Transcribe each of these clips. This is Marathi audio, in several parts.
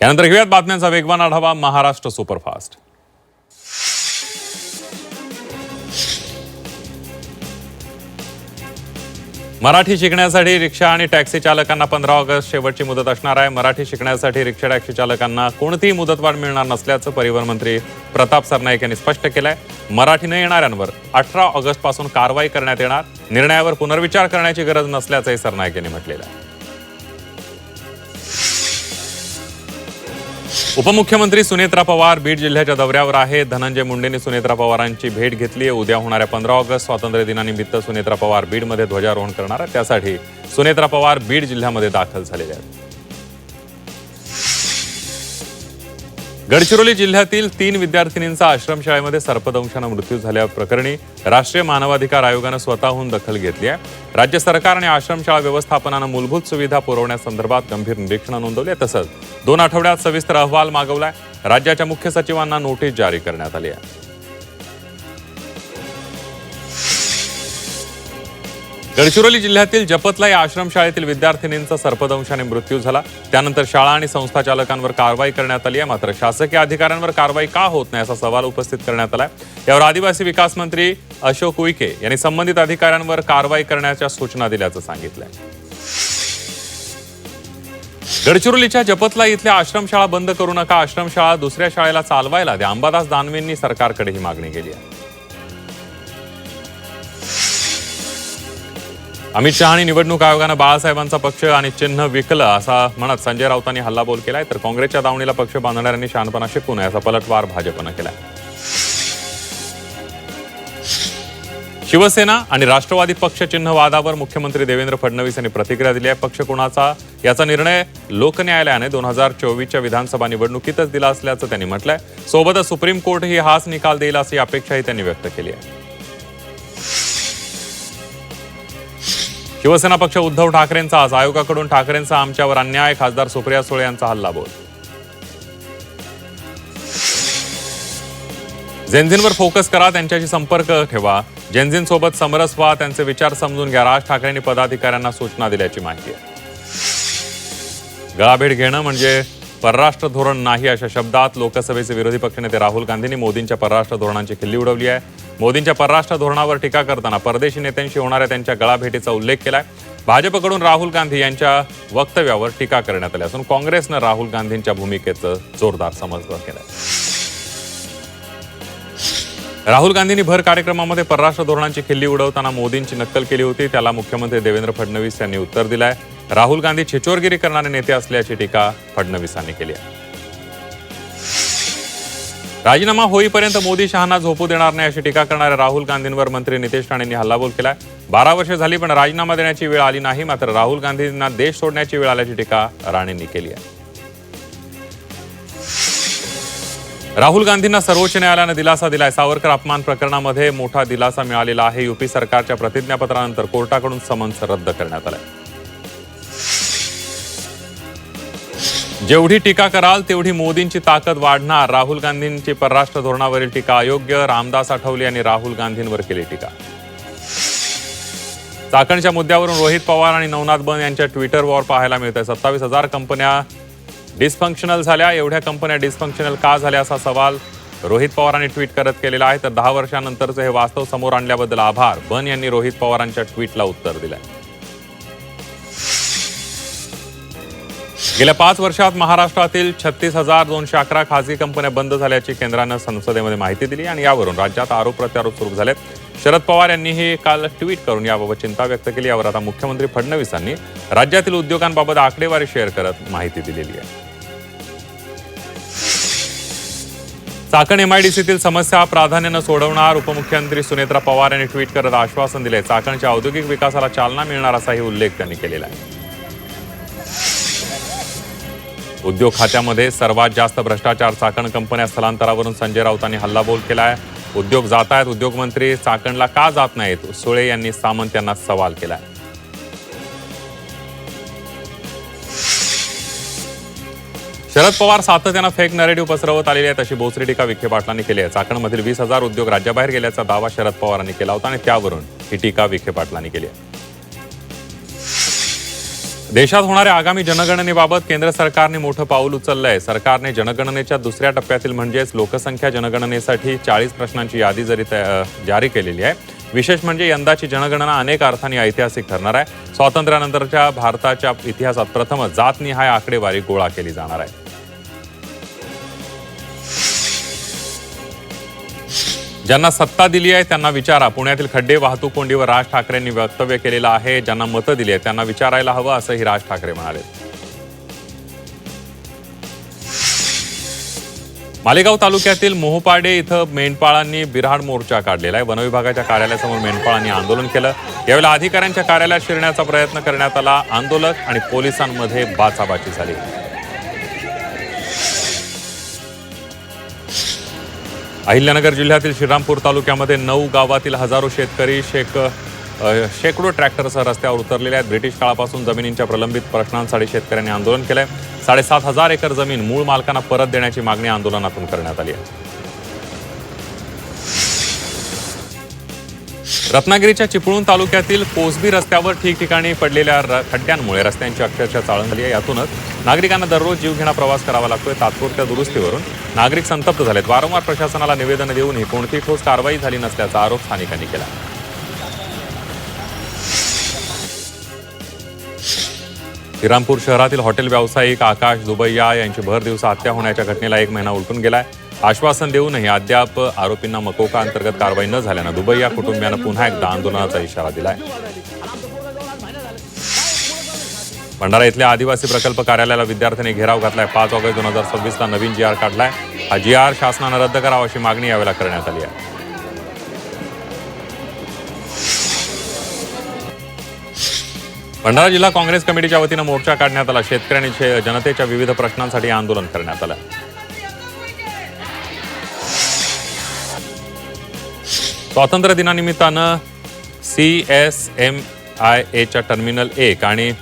यानंतर घेऊयात बातम्यांचा वेगवान आढावा महाराष्ट्र सुपरफास्ट। मराठी शिकण्यासाठी रिक्षा आणि टॅक्सी चालकांना 15 ऑगस्ट शेवटची मुदत असणार आहे। मराठी शिकण्यासाठी रिक्षा टॅक्सी चालकांना कोणतीही मुदतवाढ मिळणार नसल्याचं परिवहन मंत्री प्रताप सरनाईक यांनी स्पष्ट केलंय। मराठी न येणाऱ्यांवर 18 ऑगस्ट पासून कारवाई करण्यात येणार, निर्णयावर पुनर्विचार करण्याची गरज नसल्याचंही सरनाईक यांनी म्हटलेलं आहे। उपमुख्यमंत्री सुनेत्रा पवार बीड जिल्ह्याच्या दौऱ्यावर आहेत। धनंजय मुंडेंनी सुनेत्रा पवारांची भेट घेतली आहे। उद्या होणाऱ्या 15 ऑगस्ट स्वातंत्र्य दिनानिमित्त सुनेत्रा पवार बीडमध्ये ध्वजारोहण करणार आहेत। त्यासाठी सुनेत्रा पवार बीड जिल्ह्यामध्ये दाखल झालेले आहेत। गडचिरोली जिल्ह्यातील 3 विद्यार्थिनींचा आश्रमशाळेमध्ये सर्पदंशाने मृत्यू झाल्याप्रकरणी राष्ट्रीय मानवाधिकार आयोगाने स्वतःहून दखल घेतली आहे। राज्य सरकार आणि आश्रमशाळा व्यवस्थापनाने मूलभूत सुविधा पुरवण्यासंदर्भात गंभीर निरीक्षण नोंदवले, तसंच 2 आठवड्यात सविस्तर अहवाल मागवलाय। राज्याच्या मुख्य सचिवांना नोटीस जारी करण्यात आली आहे। गडचिरोली जिल्ह्यातील जपतला या आश्रमशाळेतील विद्यार्थिनींचा सर्पदंशाने मृत्यू झाला। त्यानंतर शाळा आणि संस्था चालकांवर कारवाई करण्यात आली आहे। मात्र शासकीय अधिकाऱ्यांवर कारवाई का होत नाही असा सवाल उपस्थित करण्यात आला। यावर आदिवासी विकास मंत्री अशोक उईके यांनी संबंधित अधिकाऱ्यांवर कारवाई करण्याच्या सूचना दिल्याचं सांगितलंय। गडचिरोलीच्या जपतला इथल्या आश्रमशाळा बंद करू नका, आश्रमशाळा दुसऱ्या शाळेला चालवायला द्या, अंबादास दानवेंनी सरकारकडे ही मागणी केली आहे। अमित शहा आणि निवडणूक आयोगानं बाळासाहेबांचा पक्ष आणि चिन्ह विकलं असा म्हणत संजय राऊतांनी हल्लाबोल केलाय, तर काँग्रेसच्या दावणीला पक्ष बांधणाऱ्यांनी शहाणपणा शिकू नये असा पलटवार भाजपनं केलाय। शिवसेना आणि राष्ट्रवादी पक्ष चिन्ह वादावर मुख्यमंत्री देवेंद्र फडणवीस यांनी प्रतिक्रिया दिली आहे। पक्ष कोणाचा याचा निर्णय लोकन्यायालयाने 2024च्या विधानसभा निवडणुकीतच दिला असल्याचं त्यांनी म्हटलंय। सोबतच सुप्रीम कोर्टही हाच निकाल देईल अशी अपेक्षाही त्यांनी व्यक्त केली आहे। शिवसेना पक्ष उद्धव ठाकरेंचा आज आयोगाकडून ठाकरेंचा आमच्यावर अन्याय, खासदार सुप्रिया सुळे यांचा हल्लाबोल। जेनझींवर फोकस करा, त्यांच्याशी संपर्क ठेवा, जेनझींसोबत समरस व्हा, त्यांचे विचार समजून घ्या, राज ठाकरेंनी पदाधिकाऱ्यांना सूचना दिल्याची माहिती आहे। गळाभेट घेणं म्हणजे परराष्ट्र धोरण नाही अशा शब्दात लोकसभेचे विरोधी पक्षनेते राहुल गांधींनी मोदींच्या परराष्ट्र धोरणांची खिल्ली उडवली आहे। मोदींच्या परराष्ट्र धोरणावर टीका करताना परदेशी नेत्यांशी होणाऱ्या त्यांच्या गळाभेटीचा उल्लेख केलाय। भाजपकडून राहुल गांधी यांच्या वक्तव्यावर टीका करण्यात आली असून काँग्रेसनं राहुल गांधींच्या भूमिकेचं जोरदार समर्थन केलंय। राहुल गांधींनी भर कार्यक्रमामध्ये परराष्ट्र धोरणांची खिल्ली उडवताना मोदींची नक्कल केली होती, त्याला मुख्यमंत्री देवेंद्र फडणवीस यांनी उत्तर दिलंय। राहुल गांधी छिचोरगिरी करणारे नेते असल्याची टीका फडणवीसांनी केली आहे। राजीनामा होईपर्यंत मोदी शहांना झोपू देणार नाही अशी टीका करणाऱ्या राहुल गांधींवर मंत्री नितेश राणेंनी हल्लाबोल केलाय। 12 वर्षे झाली पण राजीनामा देण्याची वेळ आली नाही, मात्र राहुल गांधींना देश सोडण्याची वेळ आल्याची टीका राणेंनी केली आहे। राहुल गांधींना सर्वोच्च न्यायालयाने दिलासा दिलाय। सावरकर अपमान प्रकरणामध्ये मोठा दिलासा मिळालेला आहे। युपी सरकारच्या प्रतिज्ञापत्रानंतर कोर्टाकडून समन्स रद्द करण्यात आलंय। जेवढी टीका कराल तेवढी मोदींची ताकद वाढणार, राहुल गांधींची परराष्ट्र धोरणावरील टीका अयोग्य, रामदास आठवले यांनी राहुल गांधींवर केली टीका। चाकणच्या मुद्द्यावरून रोहित पवार आणि नवनाथ बन यांच्या ट्विटर वॉर पाहायला मिळतंय। 27,000 कंपन्या डिस्फंक्शनल झाल्या, एवढ्या कंपन्या डिस्फंक्शनल का झाल्या असा सवाल रोहित पवारांनी ट्विट करत केलेला आहे। तर 10 वर्षांनंतरचं हे वास्तव समोर आणल्याबद्दल आभार, बन यांनी रोहित पवारांच्या ट्विटला उत्तर दिलंय। गेल्या 5 वर्षात महाराष्ट्रातील 36,211 खासगी कंपन्या बंद झाल्याची केंद्रानं संसदेमध्ये माहिती दिली आणि यावरून राज्यात आरोप प्रत्यारोप सुरू झालेत। शरद पवार यांनीही काल ट्विट करून याबाबत चिंता व्यक्त केली। यावर आता मुख्यमंत्री फडणवीसांनी राज्यातील उद्योगांबाबत आकडेवारी शेअर करत माहिती दिलेली आहे। चाकण एमआयडीसीतील समस्या प्राधान्यानं सोडवणार, उपमुख्यमंत्री सुनेत्रा पवार यांनी ट्विट करत आश्वासन दिले। चाकणच्या औद्योगिक विकासाला चालना मिळणार असाही उल्लेख त्यांनी केलेला आहे। उद्योग खात्यामध्ये सर्वात जास्त भ्रष्टाचार, चाकण कंपन्या स्थलांतरावरून संजय राऊतांनी हल्लाबोल केलाय। उद्योग जात आहेत, उद्योगमंत्री चाकणला का जात नाहीत, सुळे यांनी सामंत यांना सवाल केलाय। शरद पवार सातत्यानं फेक नॅरेटिव्ह पसरवत आलेली आहेत अशी बोचरी टीका विखे पाटलांनी केली आहे। चाकणमधील 20,000 उद्योग राज्याबाहेर गेल्याचा दावा शरद पवारांनी केला होता आणि त्यावरून ही टीका विखे पाटलांनी केली आहे। देशात होणाऱ्या आगामी जनगणनेबाबत केंद्र सरकारने मोठं पाऊल उचललं आहे. सरकारने जनगणनेच्या दुसऱ्या टप्प्यातील म्हणजेच लोकसंख्या जनगणनेसाठी 40 प्रश्नांची यादी जारी केलेली आहे. विशेष म्हणजे यंदाची जनगणना अनेक अर्थांनी ऐतिहासिक ठरणार आहे. स्वातंत्र्यानंतरच्या भारताच्या इतिहासात प्रथमच जातनिहाय आकडेवारी गोळा केली जाणार आहे. ज्यांना सत्ता दिली आहे त्यांना विचारा. पुण्यातील खड्डे वाहतूक कोंडीवर राज ठाकरेंनी वक्तव्य केलेलं आहे. ज्यांना मतं दिली आहेत त्यांना विचारायला हवं असंही राज ठाकरे म्हणाले. मालेगाव तालुक्यातील मोहपाडे इथं मेंढपाळांनी बिऱ्हाड मोर्चा काढलेला आहे. वनविभागाच्या कार्यालयासमोर मेंढपाळांनी आंदोलन केलं. यावेळेला अधिकाऱ्यांच्या कार्यालयात शिरण्याचा प्रयत्न करण्यात आला. आंदोलक आणि पोलिसांमध्ये बाचाबाची झाली. अहिल्यानगर जिल्ह्यातील श्रीरामपूर तालुक्यामध्ये 9 गावातील हजारो शेतकरी शेकडो ट्रॅक्टरसह रस्त्यावर उतरलेले आहेत. ब्रिटिश काळापासून जमिनींच्या प्रलंबित प्रश्नांसाठी शेतकऱ्यांनी आंदोलन केलंय. 7,500 एकर जमीन मूळ मालकांना परत देण्याची मागणी आंदोलनातून करण्यात आली आहे. रत्नागिरीच्या चिपळूण तालुक्यातील कोसबी रस्त्यावर ठिकठिकाणी पडलेल्या खड्ड्यांमुळे रस्त्यांची अक्षरशः चाळण झाली आहे. यातूनच नागरिकांना दररोज जीवघेणा प्रवास करावा लागतोय. तात्पुरत्या दुरुस्तीवरून नागरिक संतप्त झालेत. वारंवार प्रशासनाला निवेदन देऊनही कोणतीही ठोस कारवाई झाली नसल्याचा आरोप स्थानिकांनी केला. श्रीरामपूर शहरातील हॉटेल व्यावसायिक आकाश दुबैया यांची भर दिवसा हत्या होण्याच्या घटनेला 1 महिना उलटून गेलाय. आश्वासन देऊनही अद्याप आरोपींना मकोका अंतर्गत कारवाई न झाल्यानं दुबैया कुटुंबियानं पुन्हा एकदा आंदोलनाचा इशारा दिलाय. भंडारा इथल्या आदिवासी प्रकल्प कार्यालयाला विद्यार्थ्यांनी घेराव घातलाय. 5 ऑगस्ट 2026ला नवीन GR काढलाय. हा GR शासनानं रद्द करावा अशी मागणी यावेळेला करण्यात आली आहे. भंडारा जिल्हा काँग्रेस कमिटीच्या वतीनं मोर्चा काढण्यात आला. शेतकऱ्यांनी जनतेच्या विविध प्रश्नांसाठी आंदोलन करण्यात आलं. स्वातंत्र्य दिनानिमित्तानं CSMIAच्या टर्मिनल 1 आणि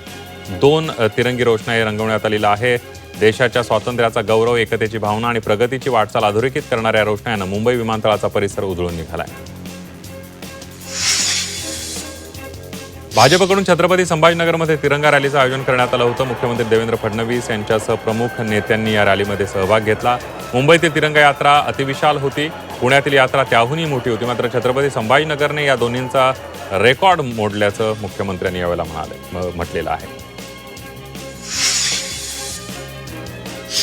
2 तिरंगी रोषणाई रंगवण्यात आलेला आहे. देशाच्या स्वातंत्र्याचा गौरव, एकतेची भावना आणि प्रगतीची वाटचाल अधोरेखित करणाऱ्या रोषणाईनं मुंबई विमानतळाचा परिसर उजळून निघालाय. भाजपकडून छत्रपती संभाजीनगरमध्ये तिरंगा रॅलीचं आयोजन करण्यात आलं होतं. मुख्यमंत्री देवेंद्र फडणवीस यांच्यासह प्रमुख नेत्यांनी या रॅलीमध्ये सहभाग घेतला. मुंबईतील तिरंगा यात्रा अतिविशाल होती. पुण्यातील यात्रा त्याहूनही मोठी होती. मात्र छत्रपती संभाजीनगरने या दोन्हींचा रेकॉर्ड मोडल्याचं मुख्यमंत्र्यांनी यावेळेला म्हटलेलं आहे.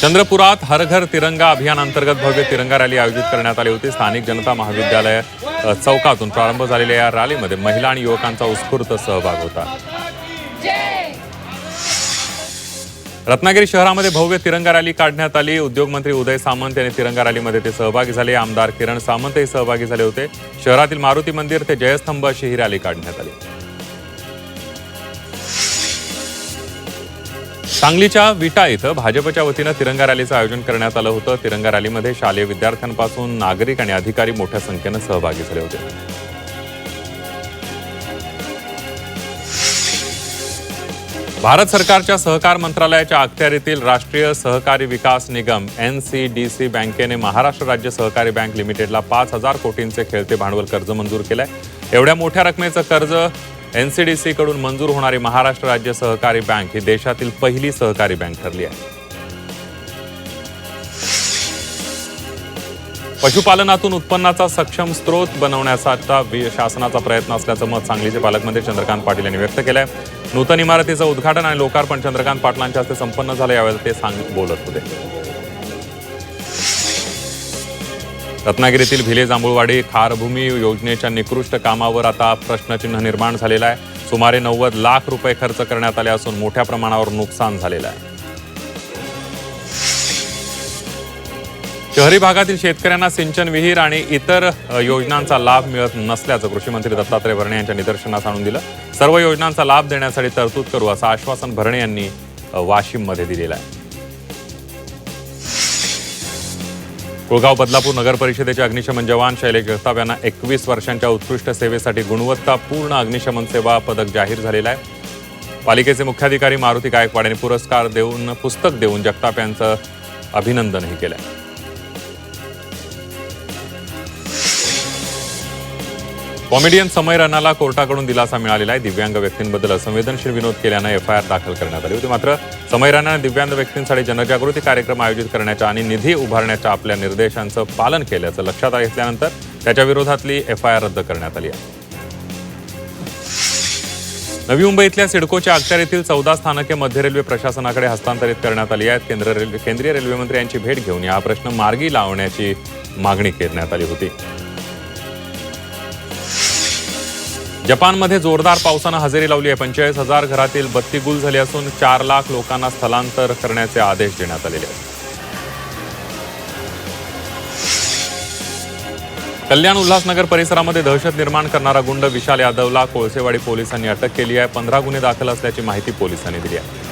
चंद्रपुरात हर घर तिरंगा अभियान अंतर्गत भव्य तिरंगा रॅली आयोजित करण्यात आली होती. स्थानिक जनता महाविद्यालय चौकातून प्रारंभ झालेल्या या रॅलीमध्ये महिला आणि युवकांचा उत्स्फूर्त सहभाग होता. रत्नागिरी शहरामध्ये भव्य तिरंगा रॅली काढण्यात आली. उद्योगमंत्री उदय सामंत यांनी तिरंगा रॅलीमध्ये ते सहभागी झाले. आमदार किरण सामंतही सहभागी झाले होते. शहरातील मारुती मंदिर ते जयस्तंभ अशी ही रॅली काढण्यात आली. सांगलीच्या विटा इथं भाजपच्या वतीनं तिरंगा रॅलीचं आयोजन करण्यात आलं होतं. तिरंगा रॅलीमध्ये शालेय विद्यार्थ्यांपासून नागरिक आणि अधिकारी मोठ्या संख्येनं सहभागी झाले होते. भारत सरकारच्या सहकार मंत्रालयाच्या अखत्यारीतील राष्ट्रीय सहकारी विकास निगम NCDC बँकेने महाराष्ट्र राज्य सहकारी बँक लिमिटेडला 5,000 कोटींचे खेळते भांडवल कर्ज मंजूर केलंय. एवढ्या मोठ्या रकमेचं कर्ज NCDC कडून मंजूर होणारी महाराष्ट्र राज्य सहकारी बँक ही देशातील पहिली सहकारी बँक ठरली आहे. पशुपालनातून उत्पन्नाचा सक्षम स्रोत बनवण्याचा शासनाचा प्रयत्न असल्याचं मत सांगलीचे पालकमंत्री चंद्रकांत पाटील यांनी व्यक्त केलंय. नूतन इमारतीचं उद्घाटन आणि लोकार्पण चंद्रकांत पाटलांच्या हस्ते संपन्न झालं. यावेळेला ते बोलत होते. रत्नागिरीतील भिले जांभूळवाडी खारभूमी योजनेच्या निकृष्ट कामावर आता प्रश्नचिन्ह निर्माण झालेलं आहे. सुमारे 90 लाख रुपये खर्च करण्यात आले असून मोठ्या प्रमाणावर नुकसान झालेलं आहे. शहरी भागातील शेतकऱ्यांना सिंचन विहीर आणि इतर योजनांचा लाभ मिळत नसल्याचं कृषी मंत्री दत्तात्रय भरणे यांच्या निदर्शनास आणून दिलं. सर्व योजनांचा लाभ देण्यासाठी तरतूद करू असं आश्वासन भरणे यांनी वाशिममध्ये दिलेलं आहे. कुळगाव बदलापूर नगर परिषदेचे अग्निशमन जवान शैलेश जगताप यांना 21 वर्षांच्या उत्कृष्ट सेवेसाठी गुणवत्तापूर्ण अग्निशमन सेवा पदक जाहीर झालेलं आहे. पालिकेचे मुख्याधिकारी मारुती गायकवाड यांनी पुस्तक देऊन जगताप यांचं अभिनंदनही केलं आहे. कॉमेडियन समय रनाला कोर्टाकडून दिलासा मिळालेला आहे. दिव्यांग व्यक्तींबद्दल असंवेदनशील विनोद केल्यानं एफआयआर दाखल करण्यात आली होती. मात्र समय रनाने दिव्यांग व्यक्तींसाठी जनजागृती कार्यक्रम आयोजित करण्याच्या आणि निधी उभारण्याच्या आपल्या निर्देशांचं पालन केल्याचं लक्षात घेतल्यानंतर त्याच्या विरोधातली एफआयआर रद्द करण्यात आली आहे. नवी मुंबईतल्या सिडकोच्या अखत्यारीतील 14 स्थानके मध्य रेल्वे प्रशासनाकडे हस्तांतरित करण्यात आली आहेत. केंद्रीय रेल्वे मंत्री यांची भेट घेऊन हा प्रश्न मार्गी लावण्याची मागणी करण्यात आली होती. जपानमध्ये जोरदार पावसानं हजेरी लावली आहे. 45,000 घरातील बत्ती गुल झाली असून 4 लाख लोकांना स्थलांतर करण्याचे आदेश देण्यात आलेले आहेत. कल्याण उल्हासनगर परिसरामध्ये दहशत निर्माण करणारा गुंड विशाल यादवला कोळसेवाडी पोलिसांनी अटक केली आहे. 15 गुन्हे दाखल असल्याची माहिती पोलिसांनी दिली आहे.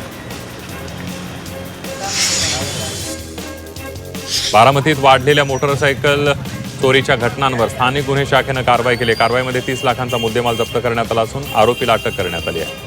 बारामतीत वाढलेल्या मोटरसायकल चोरीच्या घटनांवर स्थानिक गुन्हे शाखेनं कारवाई केली. कारवाईमध्ये 30 लाखांचा मुद्देमाल जप्त करण्यात आला असून आरोपीला अटक करण्यात आली आहे.